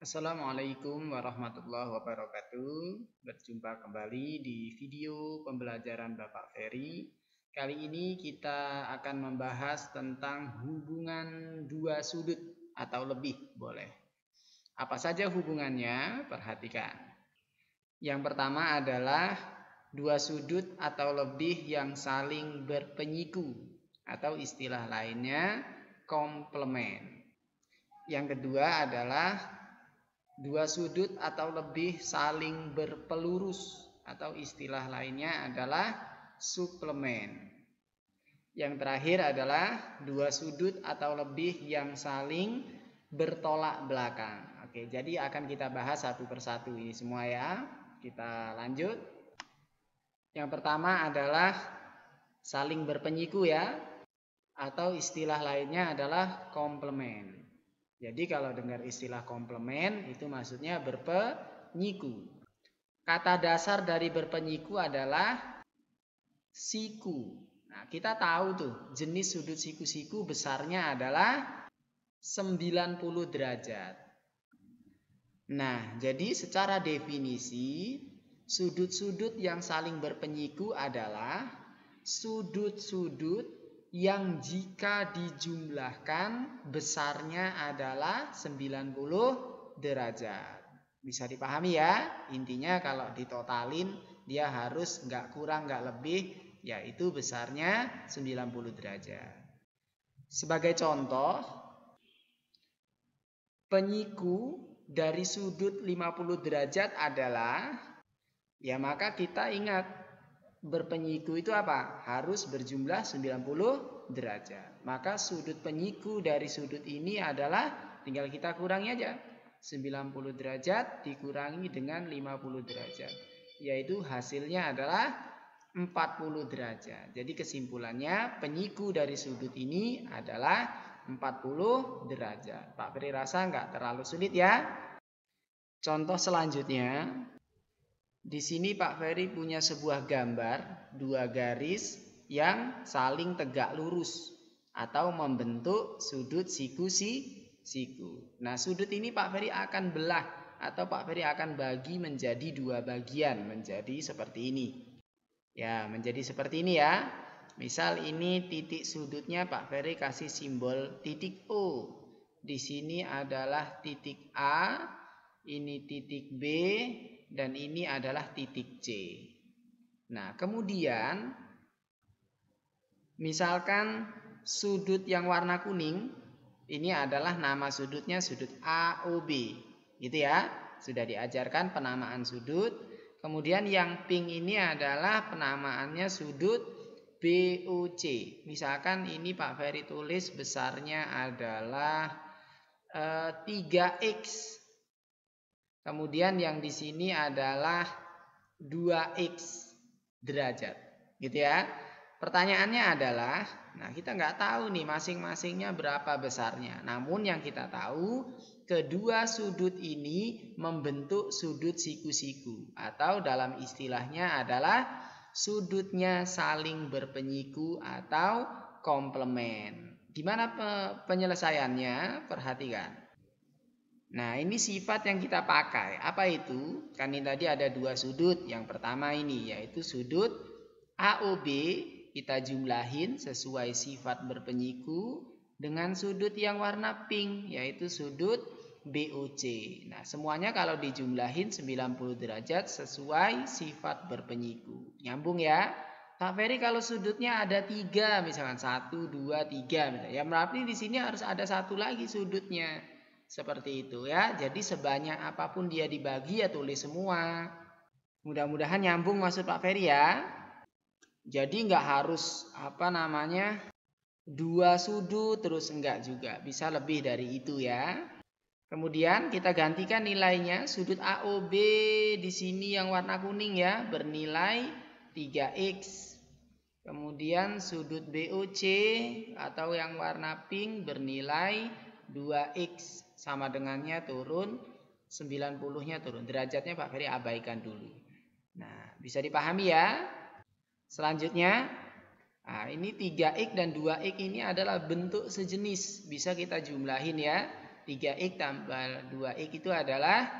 Assalamualaikum warahmatullahi wabarakatuh. Berjumpa kembali di video pembelajaran Bapak Ferry. Kali ini kita akan membahas tentang hubungan dua sudut atau lebih boleh. Apa saja hubungannya? Perhatikan. Yang pertama adalah dua sudut atau lebih yang saling berpenyiku atau istilah lainnya komplement. Yang kedua adalah dua sudut atau lebih saling berpelurus atau istilah lainnya adalah suplemen. Yang terakhir adalah dua sudut atau lebih yang saling bertolak belakang. Oke, jadi akan kita bahas satu persatu ini semua ya. Kita lanjut. Yang pertama adalah saling berpenyiku ya, atau istilah lainnya adalah komplement. Jadi kalau dengar istilah komplement itu maksudnya berpenyiku. Kata dasar dari berpenyiku adalah siku. Nah, kita tahu tuh jenis sudut siku-siku besarnya adalah 90 derajat. Nah, jadi secara definisi sudut-sudut yang saling berpenyiku adalah sudut-sudut yang jika dijumlahkan besarnya adalah 90 derajat. Bisa dipahami ya? Intinya kalau ditotalin dia harus nggak kurang nggak lebih, yaitu besarnya 90 derajat. Sebagai contoh, penyiku dari sudut 50 derajat adalah, ya maka kita ingat berpenyiku itu apa? Harus berjumlah 90 derajat. Maka sudut penyiku dari sudut ini adalah tinggal kita kurangi aja. 90 derajat dikurangi dengan 50 derajat. Yaitu hasilnya adalah 40 derajat. Jadi kesimpulannya penyiku dari sudut ini adalah 40 derajat. Pak Ferry rasa nggak terlalu sulit ya? Contoh selanjutnya. Di sini Pak Ferry punya sebuah gambar dua garis yang saling tegak lurus atau membentuk sudut siku. Nah, sudut ini Pak Ferry akan belah atau Pak Ferry akan bagi menjadi dua bagian, menjadi seperti ini. Ya, menjadi seperti ini ya. Misal ini titik sudutnya Pak Ferry kasih simbol titik O. Di sini adalah titik A, ini titik B, dan ini adalah titik C. Nah, kemudian misalkan sudut yang warna kuning ini adalah nama sudutnya sudut AOB. Gitu ya. Sudah diajarkan penamaan sudut. Kemudian yang pink ini adalah penamaannya sudut BOC. Misalkan ini Pak Ferry tulis besarnya adalah 3X. Kemudian yang di sini adalah 2X derajat. Gitu ya. Pertanyaannya adalah, nah kita nggak tahu nih masing-masingnya berapa besarnya. Namun yang kita tahu, kedua sudut ini membentuk sudut siku-siku. Atau dalam istilahnya adalah sudutnya saling berpenyiku atau komplement. Gimana penyelesaiannya? Perhatikan. Nah, ini sifat yang kita pakai. Apa itu? Kan ini tadi ada dua sudut. Yang pertama ini yaitu sudut AOB kita jumlahin sesuai sifat berpenyiku dengan sudut yang warna pink yaitu sudut BOC. Nah, semuanya kalau dijumlahin 90 derajat sesuai sifat berpenyiku. Nyambung ya? Pak Ferry kalau sudutnya ada 3, misalkan 1, 2, 3. Ya berarti di sini harus ada satu lagi sudutnya. Seperti itu ya. Jadi sebanyak apapun dia dibagi ya tulis semua. Mudah-mudahan nyambung maksud Pak Ferry ya. Jadi nggak harus dua sudut terus enggak juga. Bisa lebih dari itu ya. Kemudian kita gantikan nilainya. Sudut AOB di sini yang warna kuning ya bernilai 3X. Kemudian sudut BOC atau yang warna pink bernilai 2X. Sama dengannya turun, 90-nya turun. Derajatnya Pak Ferry abaikan dulu. Nah, bisa dipahami ya. Selanjutnya, nah ini 3X dan 2X ini adalah bentuk sejenis. Bisa kita jumlahin ya. 3x tambah 2x itu adalah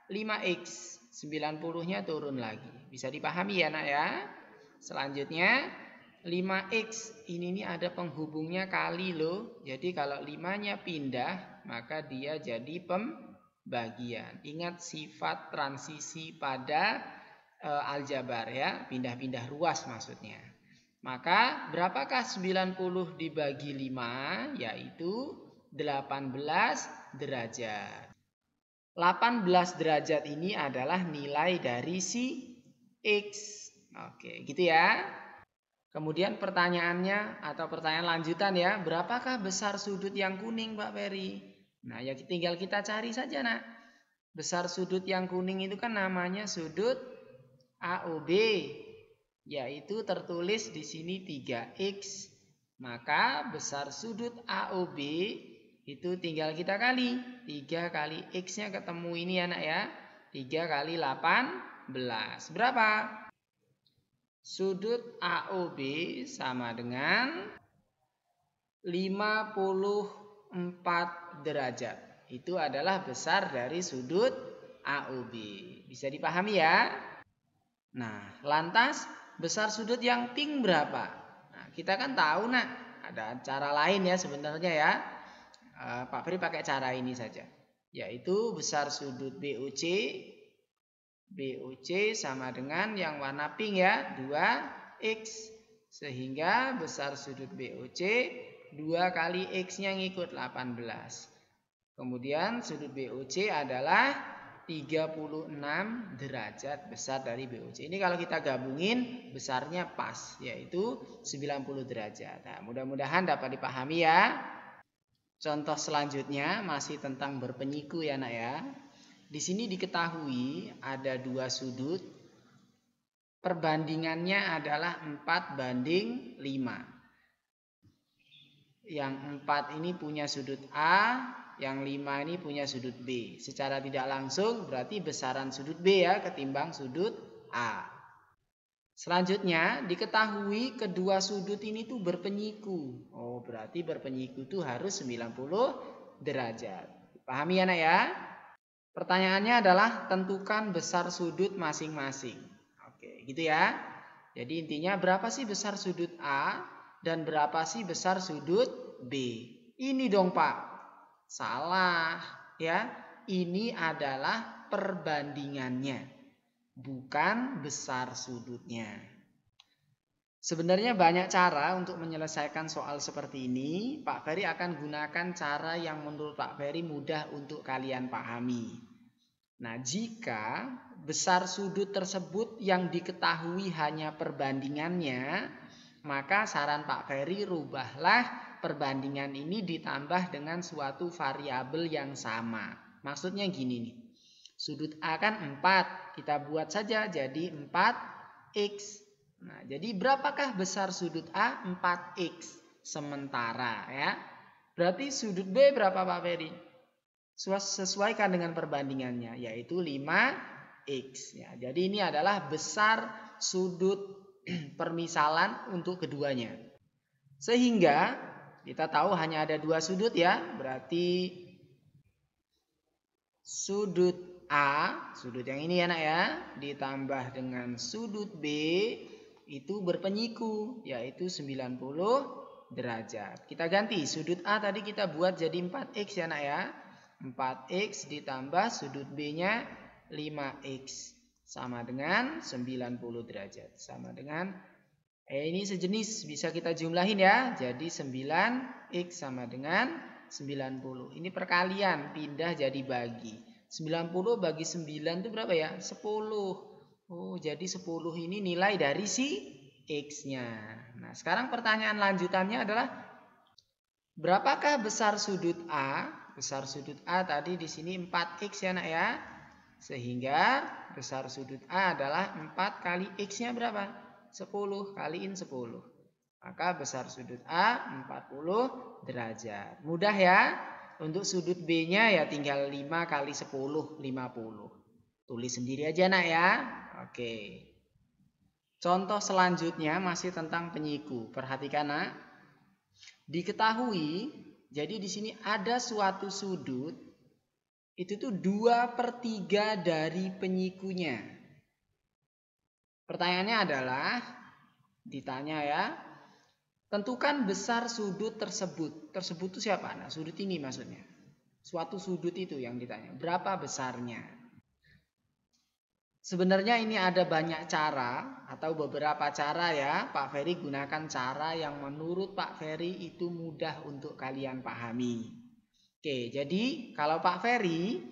5x. 90-nya turun lagi. Bisa dipahami ya nak ya. Selanjutnya 5x ini ada penghubungnya kali loh. Jadi kalau 5-nya pindah maka dia jadi pembagian. Ingat sifat transisi pada aljabar ya. Pindah-pindah ruas maksudnya. Maka berapakah 90 dibagi 5? Yaitu 18 derajat. 18 derajat ini adalah nilai dari si X. Oke, gitu ya. Kemudian pertanyaannya atau pertanyaan lanjutan ya. Berapakah besar sudut yang kuning Pak Ferry? Nah ya tinggal kita cari saja nak. Besar sudut yang kuning itu kan namanya sudut AOB. Yaitu tertulis di sini 3x. Maka besar sudut AOB itu tinggal kita kali. 3 kali x-nya ketemu ini ya nak ya. 3 kali 18. Berapa? Sudut AOB sama dengan 54 derajat. Itu adalah besar dari sudut AOB. Bisa dipahami ya? Nah, lantas besar sudut yang pink berapa? Nah, kita kan tahu nak. Ada cara lain ya sebenarnya ya. Pak Ferry pakai cara ini saja. Yaitu besar sudut BOC. BOC sama dengan yang warna pink ya. 2x. Sehingga besar sudut BOC 2 kali x-nya ngikut 18. Kemudian sudut BOC adalah 36 derajat besar dari BOC. Ini kalau kita gabungin besarnya pas. Yaitu 90 derajat. Nah, mudah-mudahan dapat dipahami ya. Contoh selanjutnya masih tentang berpenyiku ya nak ya. Di sini diketahui ada 2 sudut. Perbandingannya adalah 4:5. Yang 4 ini punya sudut A, yang 5 ini punya sudut B. Secara tidak langsung berarti besaran sudut B ya ketimbang sudut A. Selanjutnya diketahui kedua sudut ini tuh berpenyiku. Oh, berarti berpenyiku itu harus 90 derajat. Pahami ya nak ya? Pertanyaannya adalah tentukan besar sudut masing-masing. Oke, gitu ya. Jadi intinya berapa sih besar sudut A dan berapa sih besar sudut B? Ini dong Pak. Salah ya. Ini adalah perbandingannya. Bukan besar sudutnya. Sebenarnya banyak cara untuk menyelesaikan soal seperti ini. Pak Ferry akan gunakan cara yang menurut Pak Ferry mudah untuk kalian pahami. Nah, jika besar sudut tersebut yang diketahui hanya perbandingannya, maka saran Pak Ferry rubahlah perbandingan ini ditambah dengan suatu variabel yang sama. Maksudnya gini nih. Sudut A kan 4, kita buat saja jadi 4x. Nah, jadi berapakah besar sudut A? 4x. Sementara ya. Berarti sudut B berapa Pak Ferry? Sesuaikan dengan perbandingannya, yaitu 5x. Ya, jadi ini adalah besar sudut permisalan untuk keduanya. Sehingga kita tahu hanya ada 2 sudut ya. Berarti sudut A, sudut yang ini ya nak ya, ditambah dengan sudut B itu berpenyiku, yaitu 90 derajat. Kita ganti, sudut A tadi kita buat jadi 4x ya nak ya. 4x ditambah sudut B-nya 5x. Sama dengan 90 derajat. Sama dengan, ini sejenis, bisa kita jumlahin ya. Jadi 9x sama dengan 90. Ini perkalian, pindah jadi bagi. 90 bagi 9 itu berapa ya? 10. Oh, jadi 10 ini nilai dari si X-nya. Nah, sekarang pertanyaan lanjutannya adalah berapakah besar sudut A? Besar sudut A tadi di sini 4X ya nak ya. Sehingga besar sudut A adalah 4 kali X-nya berapa? 10 kaliin 10. Maka besar sudut A 40 derajat. Mudah ya. Untuk sudut B-nya ya tinggal 5 kali 10, 50. Tulis sendiri aja nak ya. Oke. Contoh selanjutnya masih tentang penyiku. Perhatikan nak. Diketahui, jadi di sini ada suatu sudut itu tuh 2/3 dari penyikunya. Pertanyaannya adalah, ditanya ya, tentukan besar sudut tersebut. Tersebut itu siapa? Nah, sudut ini maksudnya. Suatu sudut itu yang ditanya. Berapa besarnya? Sebenarnya ini ada banyak cara atau beberapa cara ya. Pak Ferry gunakan cara yang menurut Pak Ferry itu mudah untuk kalian pahami. Oke, jadi kalau Pak Ferry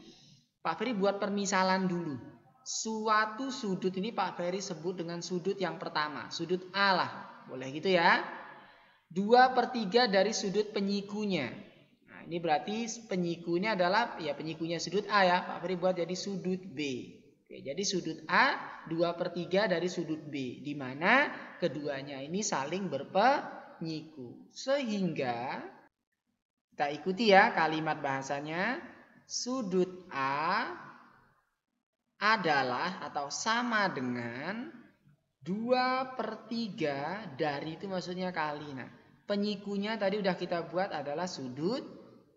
buat permisalan dulu. Suatu sudut ini Pak Ferry sebut dengan sudut yang pertama. Sudut A lah. Boleh gitu ya. 2/3 dari sudut penyikunya. Nah, ini berarti penyikunya adalah ya penyikunya sudut A ya. Pak Ferry buat jadi sudut B. Oke, jadi sudut A 2/3 dari sudut B. Di mana keduanya ini saling berpenyiku. Sehingga kita ikuti ya kalimat bahasanya. Sudut A adalah atau sama dengan 2/3 dari itu maksudnya kali. Nah, penyikunya tadi udah kita buat adalah sudut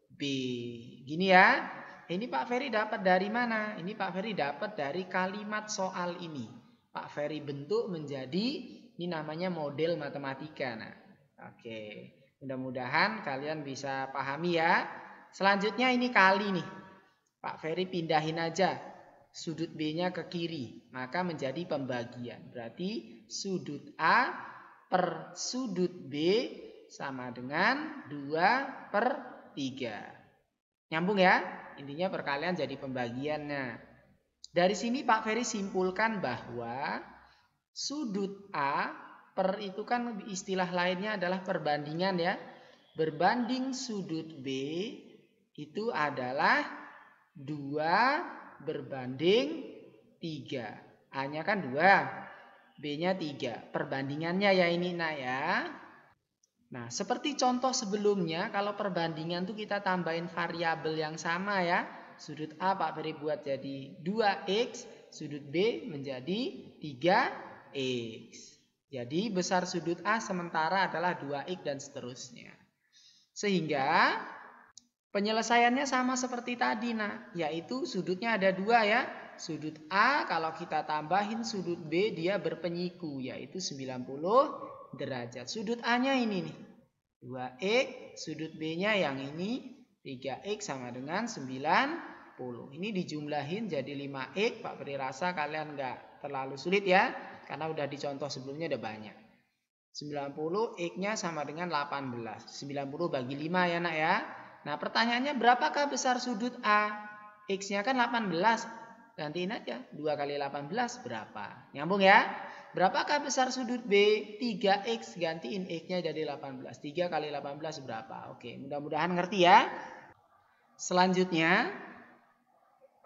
B. Gini ya. Ini Pak Ferry dapat dari mana? Ini Pak Ferry dapat dari kalimat soal ini. Pak Ferry bentuk menjadi, ini namanya model matematika. Nah, oke. Mudah-mudahan kalian bisa pahami ya. Selanjutnya ini kali nih. Pak Ferry pindahin aja sudut B-nya ke kiri. Maka menjadi pembagian. Berarti sudut A per sudut B sama dengan 2/3. Nyambung ya? Intinya perkalian jadi pembagiannya. Dari sini Pak Ferry simpulkan bahwa sudut A per itu kan istilah lainnya adalah perbandingan ya. Berbanding sudut B itu adalah 2/3. A-nya kan 2, B-nya 3. Perbandingannya ya ini nah ya. Nah, seperti contoh sebelumnya, kalau perbandingan tuh kita tambahin variabel yang sama ya. Sudut A Pak Ferry buat jadi 2x, sudut B menjadi 3x. Jadi besar sudut A sementara adalah 2x dan seterusnya. Sehingga penyelesaiannya sama seperti tadi nah, yaitu sudutnya ada 2 ya. Sudut A kalau kita tambahin sudut B dia berpenyiku yaitu 90 derajat. Sudut A-nya ini nih 2x, sudut B-nya yang ini 3x sama dengan 90. Ini dijumlahin jadi 5x. Pak Ferry rasa kalian nggak terlalu sulit ya, karena udah dicontoh sebelumnya udah banyak. 90 x-nya sama dengan 18. 90 bagi 5 ya nak ya. Nah pertanyaannya berapakah besar sudut A? X-nya kan 18. Gantiin aja 2 kali 18 berapa? Nyambung ya? Berapakah besar sudut B? 3x, gantiin x-nya jadi 18. 3 kali 18 berapa? Oke, mudah-mudahan ngerti ya. Selanjutnya,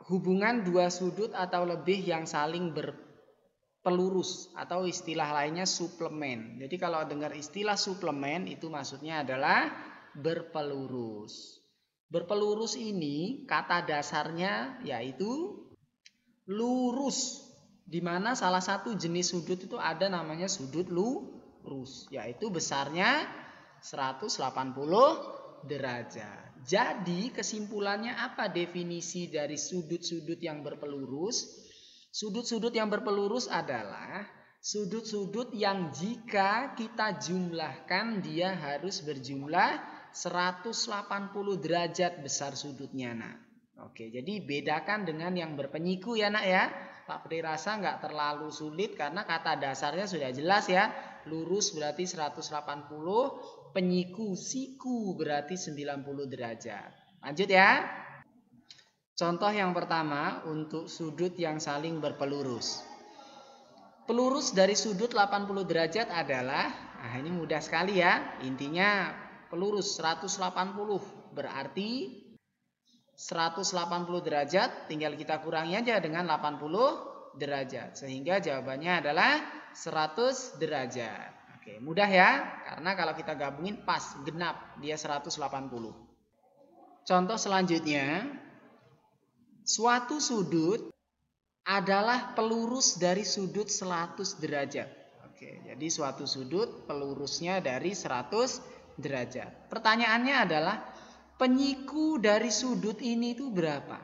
hubungan dua sudut atau lebih yang saling berpelurus atau istilah lainnya suplemen. Jadi kalau dengar istilah suplemen itu maksudnya adalah berpelurus. Berpelurus ini kata dasarnya yaitu lurus. Di mana salah satu jenis sudut itu ada namanya sudut lurus, yaitu besarnya 180 derajat. Jadi kesimpulannya apa definisi dari sudut-sudut yang berpelurus? Sudut-sudut yang berpelurus adalah sudut-sudut yang jika kita jumlahkan dia harus berjumlah 180 derajat besar sudutnya nak. Oke, jadi bedakan dengan yang berpenyiku ya nak ya. Pak Ferry rasa nggak terlalu sulit karena kata dasarnya sudah jelas ya. Lurus berarti 180, penyiku siku berarti 90 derajat. Lanjut ya. Contoh yang pertama untuk sudut yang saling berpelurus. Pelurus dari sudut 80 derajat adalah, nah ini mudah sekali ya. Intinya pelurus 180 berarti 180 derajat tinggal kita kurangi aja dengan 80 derajat. Sehingga jawabannya adalah 100 derajat. Oke, mudah ya. Karena kalau kita gabungin pas, genap. Dia 180. Contoh selanjutnya. Suatu sudut adalah pelurus dari sudut 100 derajat. Oke, jadi suatu sudut pelurusnya dari 100 derajat. Pertanyaannya adalah penyiku dari sudut ini itu berapa?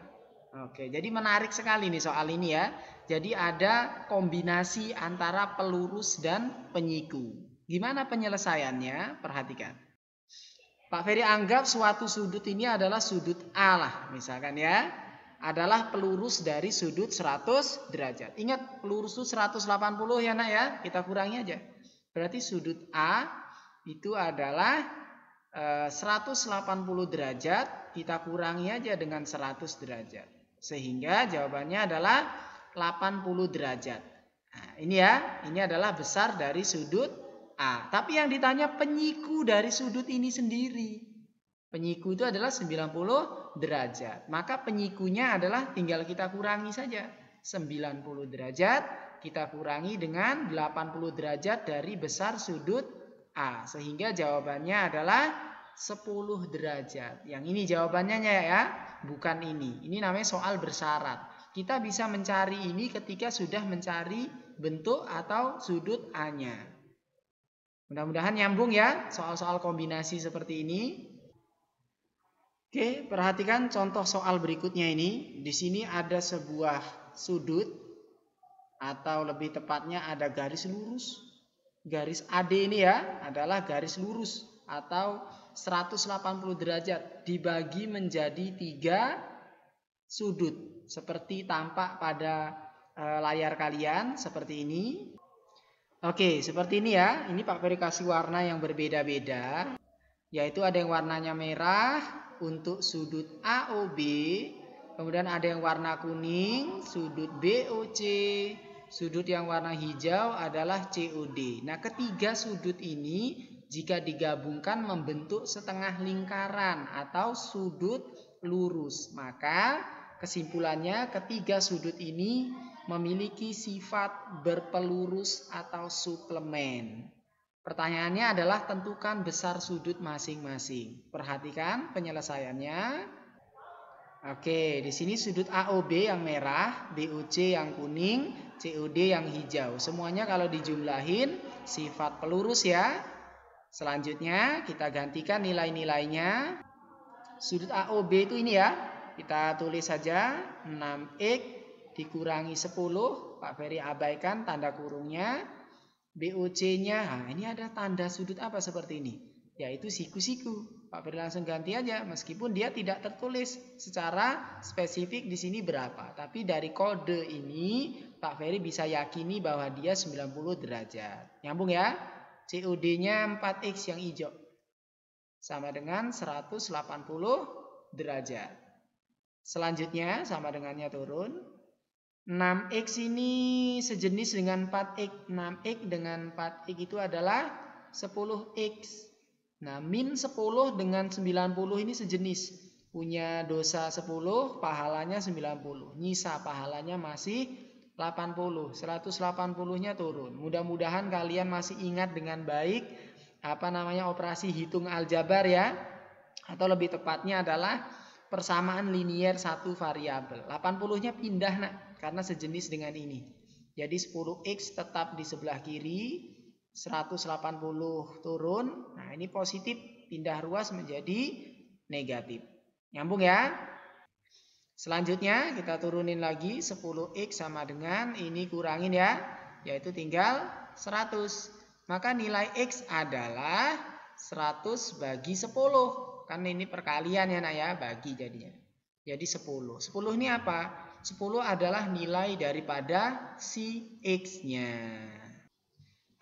Oke, jadi menarik sekali nih soal ini ya. Jadi ada kombinasi antara pelurus dan penyiku. Gimana penyelesaiannya? Perhatikan. Pak Ferry anggap suatu sudut ini adalah sudut A lah, misalkan ya. Adalah pelurus dari sudut 100 derajat. Ingat, pelurus itu 180 ya nak ya. Kita kurangi aja. Berarti sudut A itu adalah 180 derajat. Kita kurangi aja dengan 100 derajat. Sehingga jawabannya adalah 80 derajat. Nah, ini ya. Ini adalah besar dari sudut A. Tapi yang ditanya penyiku dari sudut ini sendiri. Penyiku itu adalah 90 derajat. Maka penyikunya adalah tinggal kita kurangi saja. 90 derajat kita kurangi dengan 80 derajat dari besar sudut A. Sehingga jawabannya adalah 10 derajat. Yang ini jawabannya ya. Bukan ini. Ini namanya soal bersyarat. Kita bisa mencari ini ketika sudah mencari bentuk atau sudut A-nya. Mudah-mudahan nyambung ya soal-soal kombinasi seperti ini. Oke, perhatikan contoh soal berikutnya ini. Di sini ada sebuah sudut atau lebih tepatnya ada garis lurus. Garis AD ini ya adalah garis lurus atau 180 derajat dibagi menjadi 3 sudut. Seperti tampak pada layar kalian seperti ini. Oke, seperti ini ya. Ini Pak Ferry kasih warna yang berbeda-beda. Yaitu ada yang warnanya merah untuk sudut AOB. Kemudian ada yang warna kuning, sudut BOC. Sudut yang warna hijau adalah COD. Nah, ketiga sudut ini jika digabungkan membentuk setengah lingkaran atau sudut lurus. Maka kesimpulannya ketiga sudut ini memiliki sifat berpelurus atau suplemen. Pertanyaannya adalah tentukan besar sudut masing-masing. Perhatikan penyelesaiannya. Oke, di sini sudut AOB yang merah, BOC yang kuning, COD yang hijau. Semuanya kalau dijumlahin sifat pelurus ya. Selanjutnya kita gantikan nilai-nilainya. Sudut AOB itu ini ya. Kita tulis saja 6x dikurangi 10. Pak Ferry abaikan tanda kurungnya. BOC-nya, nah ini ada tanda sudut apa seperti ini? Yaitu siku-siku. Pak Ferry langsung ganti aja meskipun dia tidak tertulis secara spesifik di sini berapa. Tapi dari kode ini Pak Ferry bisa yakini bahwa dia 90 derajat. Nyambung ya? COD-nya 4x yang hijau. Sama dengan 180 derajat. Selanjutnya sama dengannya turun. 6x ini sejenis dengan 4x. 6x dengan 4x itu adalah 10x. Nah, min 10 dengan 90 ini sejenis. Punya dosa 10, pahalanya 90. Nyisa pahalanya masih 80. 180-nya turun. Mudah-mudahan kalian masih ingat dengan baik operasi hitung aljabar ya. Atau lebih tepatnya adalah persamaan linier satu variabel. 80-nya pindah nak, karena sejenis dengan ini. Jadi 10x tetap di sebelah kiri. 180 turun. Nah, ini positif, pindah ruas menjadi negatif. Nyambung ya? Selanjutnya kita turunin lagi 10x sama dengan ini kurangin ya, yaitu tinggal 100. Maka nilai x adalah 100 bagi 10. Kan ini perkalian ya nak ya, bagi jadinya. Jadi 10. 10 ini apa? 10 adalah nilai daripada si x-nya.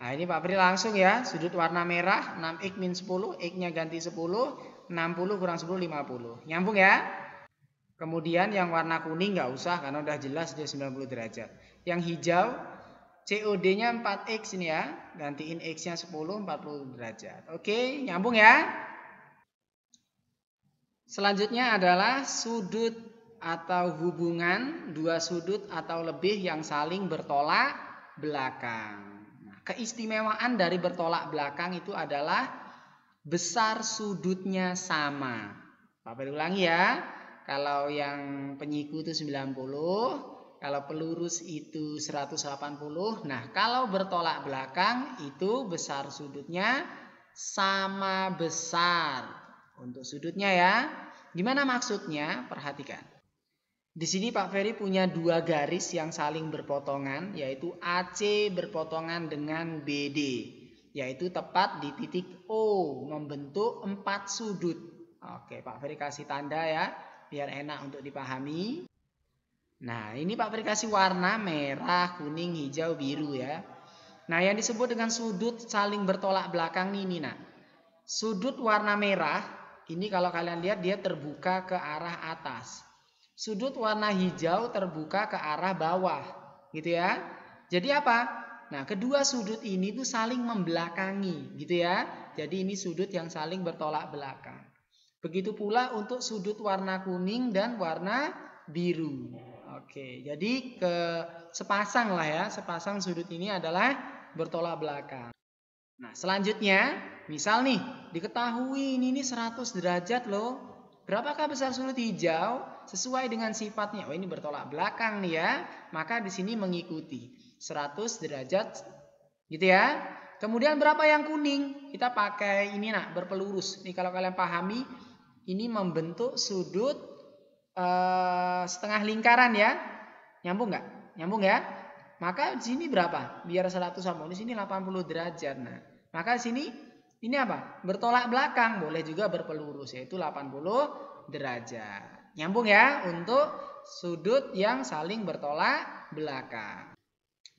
Nah, ini Pak Ferry langsung ya, sudut warna merah 6x min 10, x-nya ganti 10, 60 kurang 10, 50. Nyambung ya? Kemudian yang warna kuning nggak usah karena udah jelas dia 90 derajat. Yang hijau, COD-nya 4x ini ya, gantiin x-nya 10, 40 derajat. Oke, nyambung ya? Selanjutnya adalah sudut atau hubungan dua sudut atau lebih yang saling bertolak belakang. Keistimewaan dari bertolak belakang itu adalah besar sudutnya sama. Pak Ferry ulangi ya. Kalau yang penyiku itu 90, kalau pelurus itu 180. Nah, kalau bertolak belakang itu besar sudutnya sama besar. Untuk sudutnya ya. Gimana maksudnya? Perhatikan. Di sini Pak Ferry punya dua garis yang saling berpotongan, yaitu AC berpotongan dengan BD, yaitu tepat di titik O, membentuk 4 sudut. Oke, Pak Ferry kasih tanda ya, biar enak untuk dipahami. Nah, ini Pak Ferry kasih warna merah, kuning, hijau, biru ya. Nah, yang disebut dengan sudut saling bertolak belakang ini, nah. Sudut warna merah, ini kalau kalian lihat dia terbuka ke arah atas. Sudut warna hijau terbuka ke arah bawah, gitu ya. Jadi apa? Nah, kedua sudut ini tuh saling membelakangi, gitu ya. Jadi ini sudut yang saling bertolak belakang. Begitu pula untuk sudut warna kuning dan warna biru. Oke, jadi sepasang lah ya, sepasang sudut ini adalah bertolak belakang. Nah, selanjutnya, misal nih, diketahui ini 100 derajat loh. Berapakah besar sudut hijau? Sesuai dengan sifatnya. Oh, ini bertolak belakang nih ya. Maka di sini mengikuti 100 derajat gitu ya. Kemudian berapa yang kuning? Kita pakai ini nak, berpelurus. Nih kalau kalian pahami, ini membentuk sudut setengah lingkaran ya. Nyambung nggak? Nyambung ya? Maka di sini berapa? Biar 100 sama di sini 80 derajat. Nah, maka di sini ini apa? Bertolak belakang, boleh juga berpelurus, yaitu 80 derajat. Nyambung ya untuk sudut yang saling bertolak belakang.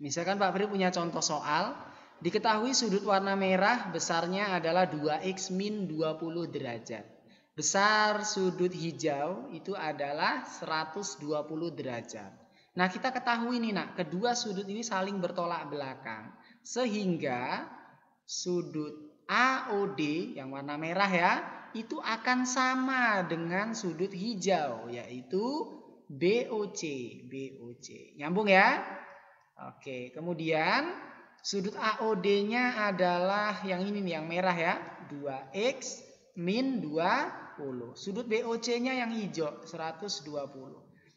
Misalkan Pak Fri punya contoh soal, diketahui sudut warna merah besarnya adalah 2x min 20 derajat. Besar sudut hijau itu adalah 120 derajat. Nah, kita ketahui nih nak, kedua sudut ini saling bertolak belakang. Sehingga sudut AOD yang warna merah ya, itu akan sama dengan sudut hijau, yaitu BOC. Nyambung ya? Oke, kemudian sudut AOD-nya adalah yang ini nih, yang merah ya, 2x min 20. Sudut BOC-nya yang hijau, 120.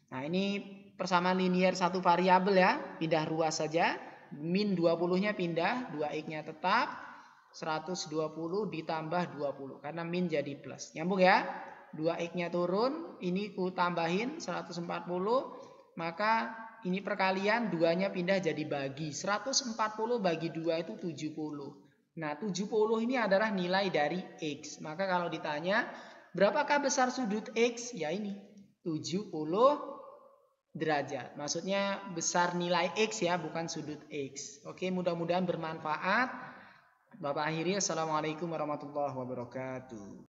Nah, ini persamaan linier satu variabel ya, pindah ruas saja. Min 20-nya pindah, 2x-nya tetap, 120 ditambah 20. Karena min jadi plus. Nyambung ya? 2x-nya turun, ini ku tambahin 140, maka ini perkalian, 2-nya pindah jadi bagi. 140 bagi 2 itu 70. Nah, 70 ini adalah nilai dari X. Maka kalau ditanya, berapakah besar sudut X? Ya ini, 70 derajat. Maksudnya besar nilai X ya, bukan sudut X. Oke, mudah-mudahan bermanfaat. Bapak akhiri, Assalamualaikum warahmatullahi wabarakatuh.